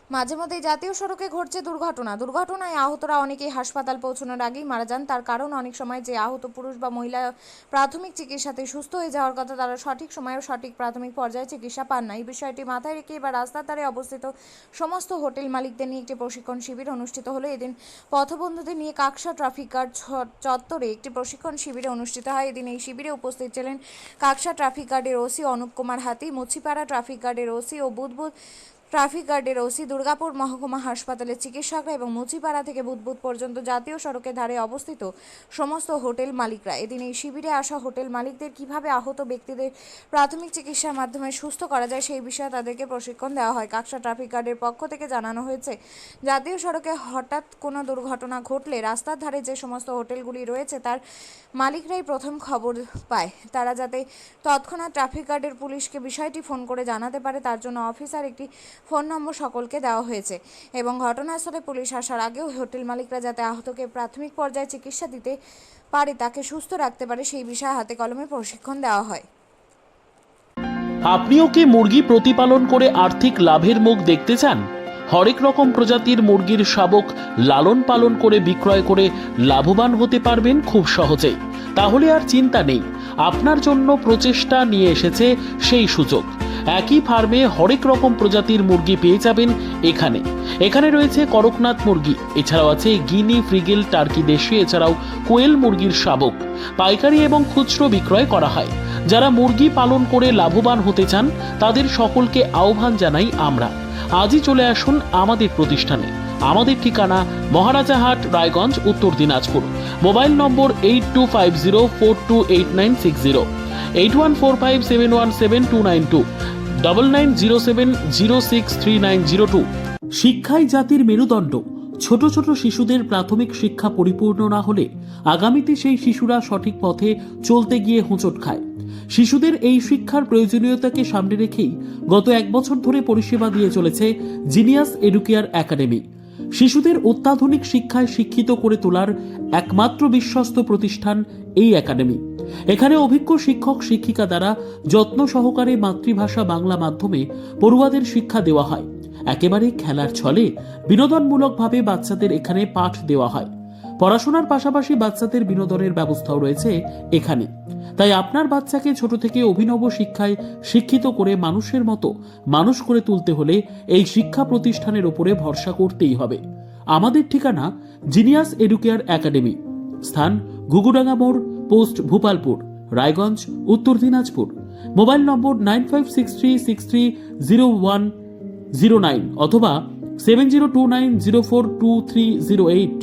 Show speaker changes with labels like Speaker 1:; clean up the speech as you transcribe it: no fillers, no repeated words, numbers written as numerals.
Speaker 1: মাঝে মধ্যেই জাতীয় সড়কে ঘটছে দুর্ঘটনায় আহতরা অনেকেই হাসপাতাল পৌঁছানোর আগেই মারা যান। তার কারণ অনেক সময় যে আহত পুরুষ বা মহিলা প্রাথমিক চিকিৎসাতে সুস্থ হয়ে যাওয়ার কথা, তারা সঠিক সময়ে ও সঠিক প্রাথমিক পর্যায়ে চিকিৎসা পান না। এই বিষয়টি মাথায় রেখে এবার রাস্তার ধারে অবস্থিত সমস্ত হোটেল মালিকদের নিয়ে একটি প্রশিক্ষণ শিবির অনুষ্ঠিত হলো। এদিন পথবন্ধুদের নিয়ে কাকসা ট্রাফিক গার্ড চত্বরে একটি প্রশিক্ষণ শিবিরে অনুষ্ঠিত হয়। এদিন এই শিবিরে উপস্থিত ছিলেন কাকসা ট্রাফিক গার্ডের ওসি অনুপ কুমার হাতি, মুচিপাড়া ট্রাফিক গার্ডের ওসি ও বুদবুদ ট্রাফিক গার্ডের ওসি, দুর্গাপুর মহকুমা হাসপাতালের চিকিৎসকরা এবং মুচিপাড়া থেকে বুদবুদ পর্যন্ত জাতীয় সড়কের ধারে অবস্থিত সমস্ত হোটেল মালিকরা। এদিন এই শিবিরে আসা হোটেল মালিকদের কিভাবে আহত ব্যক্তিদের প্রাথমিক চিকিৎসার মাধ্যমে সুস্থ করা যায় সেই বিষয়ে তাদেরকে প্রশিক্ষণ দেওয়া হয়। কাকসা ট্রাফিক গার্ডের পক্ষ থেকে জানানো হয়েছে, জাতীয় সড়কে হঠাৎ কোনো দুর্ঘটনা ঘটলে রাস্তার ধারে যে সমস্ত হোটেলগুলি রয়েছে তার মালিকরাই প্রথম খবর পায়। তারা যাতে তৎক্ষণাৎ ট্রাফিক গার্ডের পুলিশকে বিষয়টি ফোন করে জানাতে পারে, তার জন্য অফিসার একটি ফোন নম্বর সকলকে দেওয়া হয়েছে এবং ঘটনাস্থলে পুলিশ আসার আগেও হোটেল মালিকরা যাতে আহতকে প্রাথমিক পর্যায়ে চিকিৎসা দিতে পারে, তাকে সুস্থ রাখতে পারে, সেই বিষয়ে হাতে কলমে প্রশিক্ষণ দেওয়া হয়।
Speaker 2: আপনিও কি মুরগি প্রতিপালন করে আর্থিক লাভের মুখ দেখতে চান? হরেক রকম প্রজাতির মুরগির শাবক লালন পালন করে বিক্রয় করে লাভবান হতে পারবেন খুব সহজেই। তাহলে আর চিন্তা নেই, আপনার জন্য প্রচেষ্টা নিয়ে এসেছে সেই সুযোগ। একই ফার্মে হরেক রকম প্রজাতির মুরগি পেয়ে যাবেন এখানে রয়েছে করকনাথ মুরগি, এছাড়াও আছে গিনি, ফ্রিগেল, টার্কি দেশি, এছাড়াও কোয়েল মুরগির শাবক পাইকারি এবং খুচরো বিক্রয় করা হয়। যারা মুরগি পালন করে লাভবান হতে চান তাদের সকলকে আহ্বান জানাই আমরা। আজই চলে আসুন আমাদের প্রতিষ্ঠানে। আমাদের ঠিকানা মহারাজাহাট, রায়গঞ্জ, উত্তর দিনাজপুর। মোবাইল নম্বর 8250428960, 8145717292, 9907063902। শিক্ষাই জাতির মেরুদণ্ড। ছোট ছোট শিশুদের প্রাথমিক শিক্ষা পরিপূর্ণ না হলে আগামীতে সেই শিশুরা সঠিক পথে চলতে গিয়ে হোঁচট খায়। শিশুদের এই শিক্ষার প্রয়োজনীয়তাকে সামনে রেখেই গত 1 বছর ধরে পরিষেবা দিয়ে চলেছে জিনিয়াস এডুকেয়ার একাডেমি। শিশুদের অত্যাধুনিক শিক্ষায় শিক্ষিত করে তোলার একমাত্র বিশ্বস্ত প্রতিষ্ঠান এই একাডেমি। এখানে অভিজ্ঞ শিক্ষক শিক্ষিকা দ্বারা যত্ন সহকারে মাতৃভাষা বাংলা মাধ্যমে পড়ুয়াদের শিক্ষা দেওয়া হয়। একেবারে খেলার ছলে বিনোদনমূলকভাবে বাচ্চাদের এখানে পাঠ দেওয়া হয়। পড়াশোনার পাশাপাশি বাচ্চাদের বিনোদনের ব্যবস্থাও রয়েছে এখানে। তাই আপনার বাচ্চাকে ছোট থেকে অভিনব শিক্ষায় শিক্ষিত করে মানুষের মতো মানুষ করে তুলতে হলে এই শিক্ষা প্রতিষ্ঠানের উপরে ভরসা করতেই হবে। আমাদের ঠিকানা জিনিয়াস এডুকেয়ার একাডেমি, স্থান ঘুঘুডাঙ্গা মোড়, পোস্ট ভূপালপুর, রায়গঞ্জ, উত্তর দিনাজপুর। মোবাইল নম্বর 9563630109 অথবা 7029042308।